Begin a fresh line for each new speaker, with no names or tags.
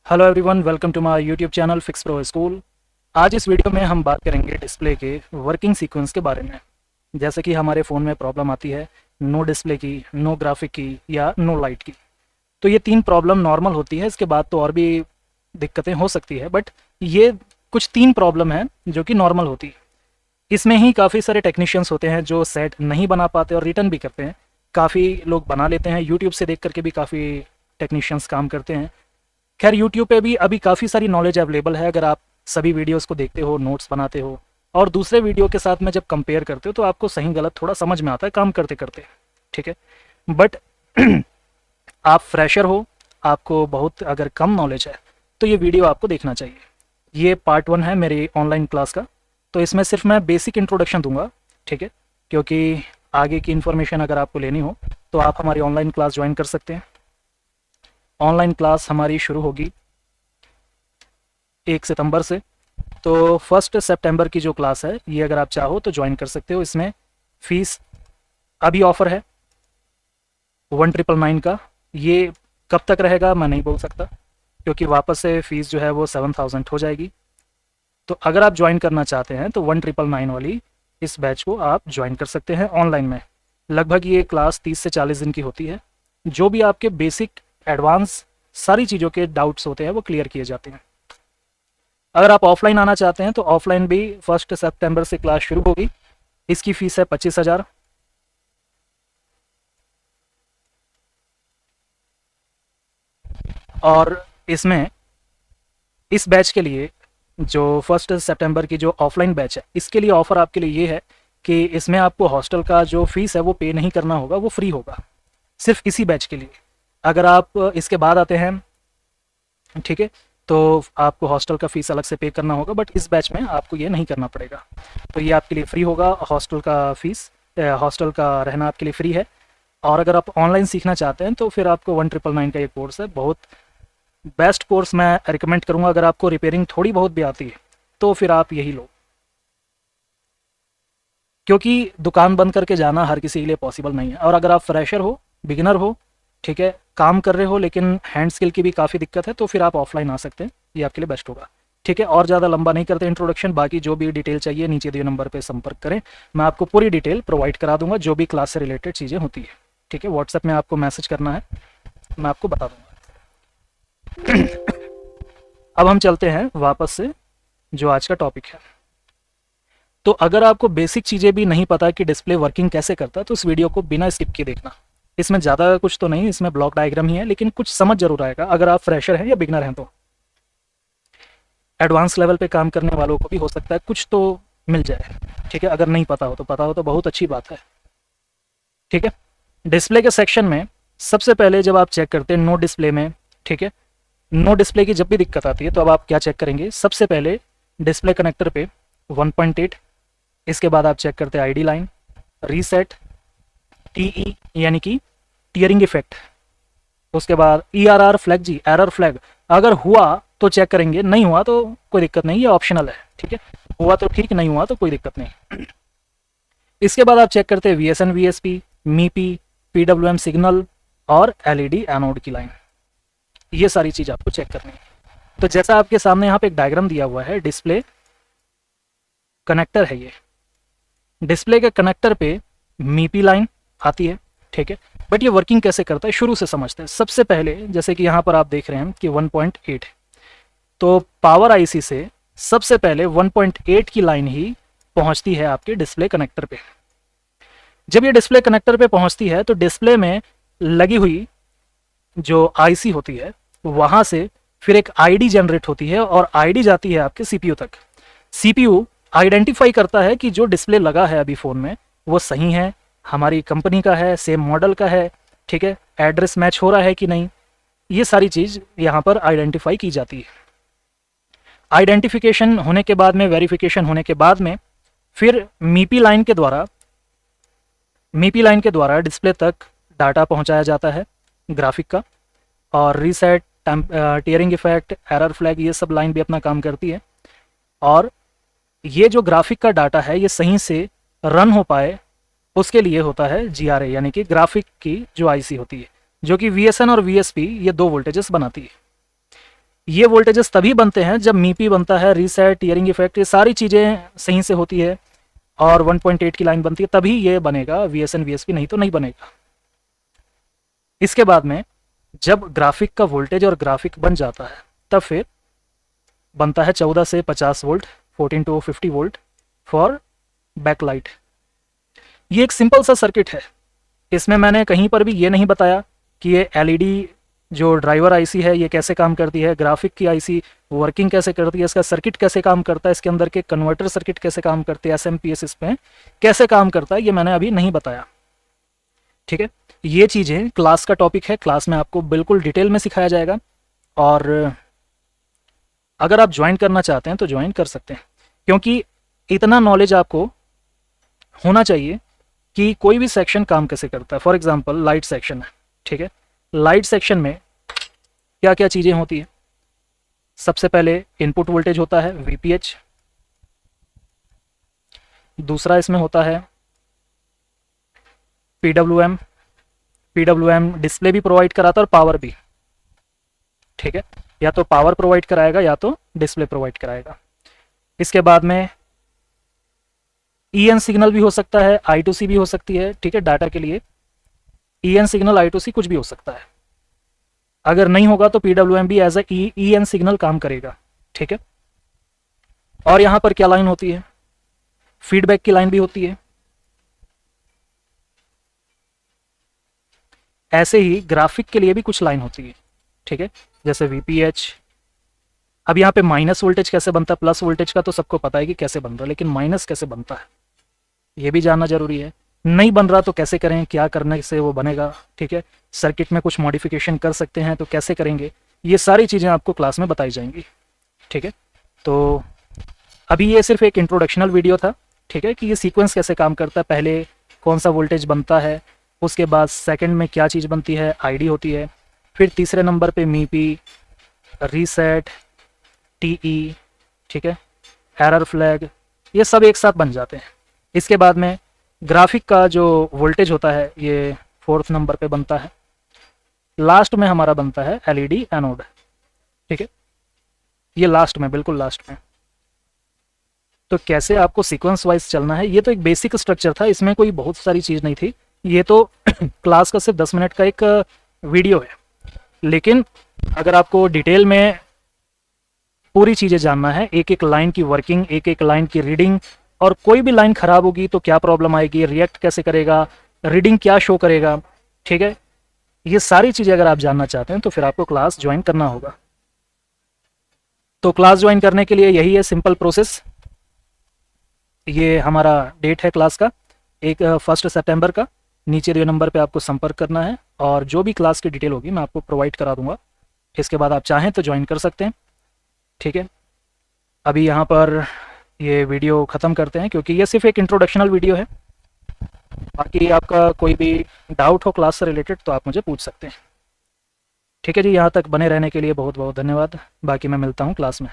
Hello everyone, welcome to my YouTube channel fix pro school. आज इस video में हम बात करेंगे डिस्प्ले के वर्किंग सीक्वेंस के बारे में। जैसे कि हमारे फ़ोन में प्रॉब्लम आती है नो डिस्प्ले की, नो ग्राफिक की या नो लाइट की। तो ये तीन प्रॉब्लम नॉर्मल होती है, इसके बाद तो और भी दिक्कतें हो सकती है, बट ये कुछ तीन प्रॉब्लम है जो कि नॉर्मल होती है। इसमें ही काफ़ी सारे टेक्नीशियंस होते हैं जो सेट नहीं बना पाते और रिटर्न भी करते हैं। काफ़ी लोग बना लेते हैं, यूट्यूब से देख करके भी काफ़ी टेक्नीशियंस काम करते हैं। खैर, यूट्यूब पे भी अभी काफ़ी सारी नॉलेज अवेलेबल है। अगर आप सभी वीडियोस को देखते हो, नोट्स बनाते हो और दूसरे वीडियो के साथ में जब कंपेयर करते हो तो आपको सही गलत थोड़ा समझ में आता है काम करते करते। ठीक है, बट आप फ्रेशर हो, आपको बहुत अगर कम नॉलेज है तो ये वीडियो आपको देखना चाहिए। ये पार्ट 1 है मेरी ऑनलाइन क्लास का, तो इसमें सिर्फ मैं बेसिक इंट्रोडक्शन दूंगा। ठीक है, क्योंकि आगे की इन्फॉर्मेशन अगर आपको लेनी हो तो आप हमारी ऑनलाइन क्लास ज्वाइन कर सकते हैं। ऑनलाइन क्लास हमारी शुरू होगी 1 सितंबर से। तो 1 सितंबर की जो क्लास है ये अगर आप चाहो तो ज्वाइन कर सकते हो। इसमें फ़ीस अभी ऑफ़र है 1999 का। ये कब तक रहेगा मैं नहीं बोल सकता, क्योंकि वापस से फ़ीस जो है वो 7000 हो जाएगी। तो अगर आप ज्वाइन करना चाहते हैं तो 1999 वाली इस बैच को आप ज्वाइन कर सकते हैं ऑनलाइन में। लगभग ये क्लास 30 से 40 दिन की होती है। जो भी आपके बेसिक एडवांस सारी चीज़ों के डाउट्स होते हैं वो क्लियर किए जाते हैं। अगर आप ऑफलाइन आना चाहते हैं तो ऑफलाइन भी 1 सितंबर से क्लास शुरू होगी। इसकी फ़ीस है 25,000। और इसमें इस बैच के लिए जो 1 सितंबर की जो ऑफलाइन बैच है इसके लिए ऑफ़र आपके लिए ये है कि इसमें आपको हॉस्टल का जो फ़ीस है वो पे नहीं करना होगा, वो फ्री होगा सिर्फ इसी बैच के लिए। अगर आप इसके बाद आते हैं, ठीक है, तो आपको हॉस्टल का फ़ीस अलग से पे करना होगा, बट इस बैच में आपको ये नहीं करना पड़ेगा। तो ये आपके लिए फ्री होगा, हॉस्टल का फ़ीस, हॉस्टल का रहना आपके लिए फ्री है। और अगर आप ऑनलाइन सीखना चाहते हैं तो फिर आपको 1999 का ये कोर्स है, बहुत बेस्ट कोर्स मैं रिकमेंड करूँगा। अगर आपको रिपेयरिंग थोड़ी बहुत भी आती है तो फिर आप यही लो, क्योंकि दुकान बंद करके जाना हर किसी के लिए पॉसिबल नहीं है। और अगर आप फ्रेशर हो, बिगिनर हो, ठीक है, काम कर रहे हो लेकिन हैंड स्किल की भी काफ़ी दिक्कत है, तो फिर आप ऑफलाइन आ सकते हैं, ये आपके लिए बेस्ट होगा। ठीक है, और ज़्यादा लंबा नहीं करते इंट्रोडक्शन, बाकी जो भी डिटेल चाहिए नीचे दिए नंबर पे संपर्क करें, मैं आपको पूरी डिटेल प्रोवाइड करा दूंगा जो भी क्लास से रिलेटेड चीज़ें होती है। ठीक है, व्हाट्सएप में आपको मैसेज करना है, मैं आपको बता दूंगा। अब हम चलते हैं वापस से जो आज का टॉपिक है। तो अगर आपको बेसिक चीज़ें भी नहीं पता कि डिस्प्ले वर्किंग कैसे करता है तो इस वीडियो को बिना स्किप किए देखना। इसमें ज़्यादा कुछ तो नहीं, इसमें ब्लॉक डायग्राम ही है, लेकिन कुछ समझ जरूर आएगा अगर आप फ्रेशर हैं या बिगनर हैं। तो एडवांस लेवल पे काम करने वालों को भी हो सकता है कुछ तो मिल जाए। ठीक है, अगर नहीं पता हो तो बहुत अच्छी बात है। ठीक है, डिस्प्ले के सेक्शन में सबसे पहले जब आप चेक करते हैं नो डिस्प्ले में, ठीक है, नो डिस्प्ले की जब भी दिक्कत आती है तो अब आप क्या चेक करेंगे, सबसे पहले डिस्प्ले कनेक्टर पे 1.8, इसके बाद आप चेक करते हैं आईडी लाइन, रीसेट, टीई यानी कि टीयरिंग इफेक्ट, उसके बाद ईआरआर फ्लैग, जी एरर फ्लैग। अगर हुआ तो चेक करेंगे, नहीं हुआ तो कोई दिक्कत नहीं, ये ऑप्शनल है। ठीक है, हुआ तो ठीक, नहीं हुआ तो कोई दिक्कत नहीं। इसके बाद आप चेक करते हैं वीएसएन, वीएसपी, मीपी, पीडब्ल्यूएम सिग्नल और एलईडी एनोड की लाइन। ये सारी चीज़ आपको चेक करनी है। तो जैसा आपके सामने यहाँ पे एक डायग्राम दिया हुआ है, डिस्प्ले कनेक्टर है ये। डिस्प्ले के कनेक्टर पे मीपी लाइन आती है, ठीक है, बट ये वर्किंग कैसे करता है शुरू से समझते हैं। सबसे पहले जैसे कि यहाँ पर आप देख रहे हैं कि 1.8, तो पावर आईसी से सबसे पहले 1.8 की लाइन ही पहुंचती है आपके डिस्प्ले कनेक्टर पे। जब ये डिस्प्ले कनेक्टर पे पहुंचती है तो डिस्प्ले में लगी हुई जो आईसी होती है वहां से फिर एक आईडी जनरेट होती है और आईडी जाती है आपके सीपीयू तक। सीपीयू आइडेंटिफाई करता है कि जो डिस्प्ले लगा है अभी फ़ोन में वो सही है, हमारी कंपनी का है, सेम मॉडल का है, ठीक है, एड्रेस मैच हो रहा है कि नहीं, ये सारी चीज़ यहाँ पर आइडेंटिफाई की जाती है। आइडेंटिफिकेशन होने के बाद में, वेरिफिकेशन होने के बाद में फिर मीपी लाइन के द्वारा डिस्प्ले तक डाटा पहुँचाया जाता है ग्राफिक का। और reset, tearing effect, error flag, ये सब लाइन भी अपना काम करती है। और ये जो ग्राफिक का डाटा है ये सही से रन हो पाए उसके लिए होता है जीआरए, यानी कि ग्राफिक की जो आईसी होती है, जो कि वीएसएन और वीएसपी ये दो वोल्टेजेस बनाती है। ये वोल्टेजेस तभी बनते हैं जब मीपी बनता है, रीसेट, टीयरिंग इफेक्ट, ये सारी चीज़ें सही से होती है और 1.8 की लाइन बनती है, तभी ये बनेगा VSN VSP, नहीं तो नहीं बनेगा। इसके बाद में जब ग्राफिक का वोल्टेज और ग्राफिक बन जाता है तब फिर बनता है 14 से 50 volt, 14 to 50 volt for backlight. ये एक सिंपल सा सर्किट है। इसमें मैंने कहीं पर भी ये नहीं बताया कि ये LED जो ड्राइवर IC है ये कैसे काम करती है, ग्राफिक की IC वर्किंग कैसे करती है, इसका सर्किट कैसे काम करता है, इसके अंदर के कन्वर्टर सर्किट कैसे काम करते हैं, SMPS इस पे कैसे काम करता है, ये मैंने अभी नहीं बताया। ठीक है, ये चीज़ें क्लास का टॉपिक है, क्लास में आपको बिल्कुल डिटेल में सिखाया जाएगा। और अगर आप ज्वाइन करना चाहते हैं तो ज्वाइन कर सकते हैं, क्योंकि इतना नॉलेज आपको होना चाहिए कि कोई भी सेक्शन काम कैसे करता है। फॉर एग्जांपल लाइट सेक्शन है, ठीक है, लाइट सेक्शन में क्या क्या चीज़ें होती है। सबसे पहले इनपुट वोल्टेज होता है VPH, दूसरा इसमें होता है PWM। PWM डिस्प्ले भी प्रोवाइड कराता है और पावर भी, ठीक है, या तो पावर प्रोवाइड कराएगा या तो डिस्प्ले प्रोवाइड कराएगा। इसके बाद में EN सिग्नल भी हो सकता है, I2C भी हो सकती है, ठीक है, डाटा के लिए EN सिग्नल I2C कुछ भी हो सकता है। अगर नहीं होगा तो PWM भी एज ए EN सिग्नल काम करेगा, ठीक है। और यहाँ पर क्या लाइन होती है, फीडबैक की लाइन भी होती है। ऐसे ही ग्राफिक के लिए भी कुछ लाइन होती है, ठीक है, जैसे VPH। अब यहाँ पे माइनस वोल्टेज कैसे बनता है, प्लस वोल्टेज का तो सबको पता है कि कैसे बन रहा है, लेकिन माइनस कैसे बनता है ये भी जानना जरूरी है। नहीं बन रहा तो कैसे करें, क्या करने से वो बनेगा, ठीक है, सर्किट में कुछ मॉडिफिकेशन कर सकते हैं तो कैसे करेंगे, ये सारी चीज़ें आपको क्लास में बताई जाएंगी, ठीक है। तो अभी ये सिर्फ एक इंट्रोडक्शनल वीडियो था, ठीक है, कि ये सीक्वेंस कैसे काम करता है, पहले कौन सा वोल्टेज बनता है, उसके बाद सेकंड में क्या चीज़ बनती है, ID होती है, फिर तीसरे नंबर पे मीपी, रीसेट, TE, ठीक है, एरर फ्लैग, ये सब एक साथ बन जाते हैं। इसके बाद में ग्राफिक का जो वोल्टेज होता है ये 4th नंबर पे बनता है। लास्ट में हमारा बनता है LED एनोड, ठीक है, ये लास्ट में, बिल्कुल लास्ट में। तो कैसे आपको सीक्वेंस वाइज चलना है, ये तो एक बेसिक स्ट्रक्चर था, इसमें कोई बहुत सारी चीज़ नहीं थी, ये तो क्लास का सिर्फ 10 मिनट का एक वीडियो है। लेकिन अगर आपको डिटेल में पूरी चीज़ें जानना है, एक एक लाइन की वर्किंग, एक एक लाइन की रीडिंग, और कोई भी लाइन ख़राब होगी तो क्या प्रॉब्लम आएगी, रिएक्ट कैसे करेगा, रीडिंग क्या शो करेगा, ठीक है, ये सारी चीज़ें अगर आप जानना चाहते हैं तो फिर आपको क्लास ज्वाइन करना होगा। तो क्लास ज्वाइन करने के लिए यही है सिंपल प्रोसेस। ये हमारा डेट है क्लास का, 1 सितंबर का। नीचे दिए नंबर पे आपको संपर्क करना है और जो भी क्लास की डिटेल होगी मैं आपको प्रोवाइड करा दूंगा। इसके बाद आप चाहें तो ज्वाइन कर सकते हैं, ठीक है। अभी यहाँ पर ये वीडियो ख़त्म करते हैं क्योंकि ये सिर्फ एक इंट्रोडक्शनल वीडियो है। बाकी आपका कोई भी डाउट हो क्लास से रिलेटेड तो आप मुझे पूछ सकते हैं, ठीक है जी। यहाँ तक बने रहने के लिए बहुत बहुत धन्यवाद। बाकी मैं मिलता हूँ क्लास में।